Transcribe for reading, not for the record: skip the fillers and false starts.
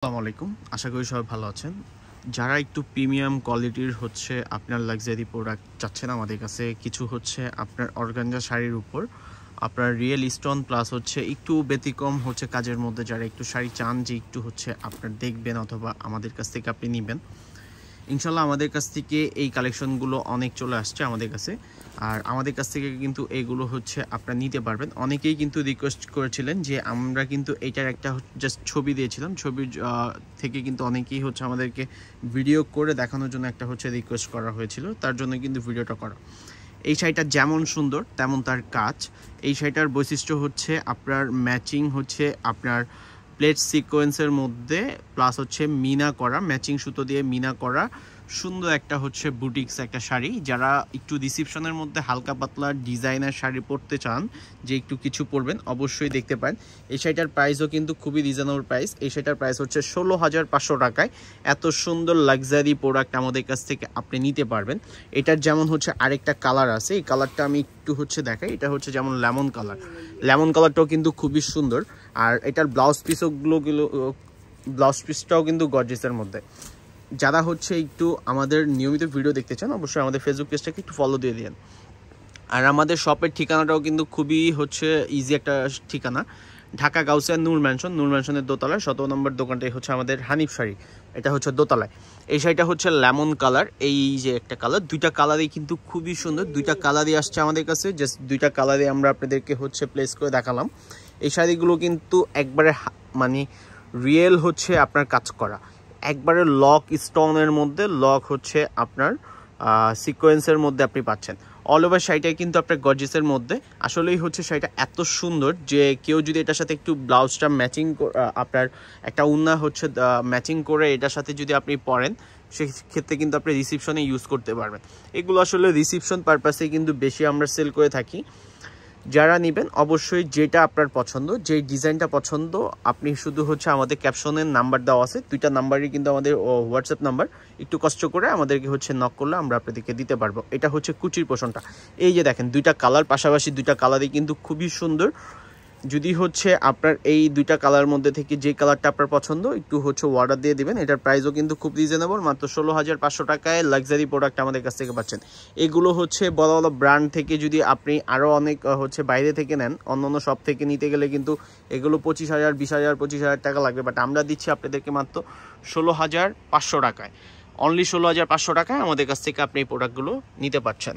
আসসালামু আলাইকুম, আশা করি সবাই ভালো আছেন। যারা একটু প্রিমিয়াম কোয়ালিটির আপনার লাক্সারি প্রোডাক্ট চাচ্ছেন, আমাদের কাছে কিছু আপনার অর্গানজা শাড়ির উপর আপনার রিয়েল স্টোন প্লাস একটু ব্যতিক্রম কাজের মধ্যে যারা একটু শাড়ি চান যে একটু আপনার দেখবেন অথবা আমাদের কাছ থেকে আপনি নেবেন, ইনশাল্লাহ আমাদের কাছ থেকে এই কালেকশনগুলো অনেক চলে আসছে আমাদের কাছে। আর আমাদের কাছ থেকে কিন্তু এইগুলো আপনারা নিতে পারবেন। অনেকেই কিন্তু রিকোয়েস্ট করেছিলেন যে আমরা কিন্তু এইটার একটা জাস্ট ছবি দিয়েছিলাম, ছবির থেকে কিন্তু অনেকেই আমাদেরকে ভিডিও করে দেখানোর জন্য একটা রিকোয়েস্ট করা হয়েছিল, তার জন্য কিন্তু ভিডিওটা করা। এই শাড়িটা যেমন সুন্দর তেমন তার কাজ। এই শাড়িটার বৈশিষ্ট্য আপনার ম্যাচিং আপনার প্লেট সিকোয়েন্সের মধ্যে প্লাস মিনা করা, ম্যাচিং সুতো দিয়ে মিনা করা সুন্দর একটা বুটিক্স একটা শাড়ি। যারা একটু রিসেপশনের মধ্যে হালকা পাতলা ডিজাইনার শাড়ি পরতে চান, যে একটু কিছু পরবেন, অবশ্যই দেখতে পারেন। এই শাড়িটার প্রাইসও কিন্তু খুবই রিজনেবল প্রাইস। এই শাড়িটার প্রাইস 16,500 টাকায় এত সুন্দর লাক্সারি প্রোডাক্ট আমাদের কাছ থেকে আপনি নিতে পারবেন। এটার যেমন আরেকটা কালার আছে, এই কালারটা আমি একটু দেখাই। এটা যেমন লেমন কালার, লেমন কালারটাও কিন্তু খুবই সুন্দর। আর এটার ব্লাউজ পিসটাও কিন্তু গর্জিয়াসের মধ্যে। যারা একটু আমাদের নিয়মিত ভিডিও দেখতে চান, অবশ্যই আমাদের ফেসবুক পেজটাকে একটু ফলো দিয়ে দিন। আর আমাদের শপের ঠিকানাটাও কিন্তু খুবই ইজি একটা ঠিকানা, ঢাকা গাউসিয়া নূর ম্যানশনের দোতলায় 17 নম্বর দোকানটাই আমাদের হানিফ শাড়ি। এটা দোতলায়। এই শাড়িটা লেমন কালার, এই যে একটা কালার, দুইটা কালারই কিন্তু খুবই সুন্দর। দুইটা কালারই আসছে আমাদের কাছে, জাস্ট দুইটা কালারই আমরা আপনাদেরকে প্লেস করে দেখালাম। এই শাড়িগুলো কিন্তু একবারে মানে রিয়েল আপনার কাজ করা, একবারে লক স্টোনের মধ্যে, লক আপনার সিকোয়েন্সের মধ্যে আপনি পাচ্ছেন। অল ওভার শাড়িটাই কিন্তু আপনার গর্জিয়াসের মধ্যে। আসলেই শাড়িটা এত সুন্দর যে কেউ যদি এটার সাথে একটু ব্লাউজটা ম্যাচিং আপনার একটা উন্না ম্যাচিং করে এটার সাথে যদি আপনি পরেন, সেক্ষেত্রে কিন্তু আপনি রিসেপশনে ইউজ করতে পারবেন। এগুলো আসলে রিসেপশন পারপাসে কিন্তু বেশি আমরা সেল করে থাকি। যারা নেবেন অবশ্যই যেটা আপনার পছন্দ, যে ডিজাইনটা পছন্দ, আপনি শুধু আমাদের ক্যাপশনের নাম্বার দেওয়া আছে, দুইটা নাম্বারই কিন্তু আমাদের হোয়াটসঅ্যাপ নাম্বার। একটু কষ্ট করে আমাদেরকে নক করলে আমরা আপনাদেরকে দিতে পারবো। এটা কুচির পোষণটা, এই যে দেখেন দুইটা কালার পাশাপাশি, দুইটা কালারই কিন্তু খুবই সুন্দর। যদি আপনার এই দুইটা কালার মধ্যে থেকে যে কালারটা আপনার পছন্দ, একটু অর্ডার দিয়ে দিবেন। এটার প্রাইসও কিন্তু খুব রিজনেবল, মাত্র 16,500 টাকায় লাক্সারি প্রোডাক্ট আমাদের কাছ থেকে পাচ্ছেন। এগুলো বড় বড় ব্র্যান্ড থেকে যদি আপনি আরও অনেক বাইরে থেকে নেন, অন্য সব থেকে নিতে গেলে কিন্তু এগুলো 25,000, 20,000, 25,000 টাকা লাগবে। বাট আমরা দিচ্ছি আপনাদেরকে মাত্র 16,500 টাকায়। অনলি 16,500 টাকায় আমাদের কাছ থেকে আপনি এই প্রোডাক্টগুলো নিতে পারছেন।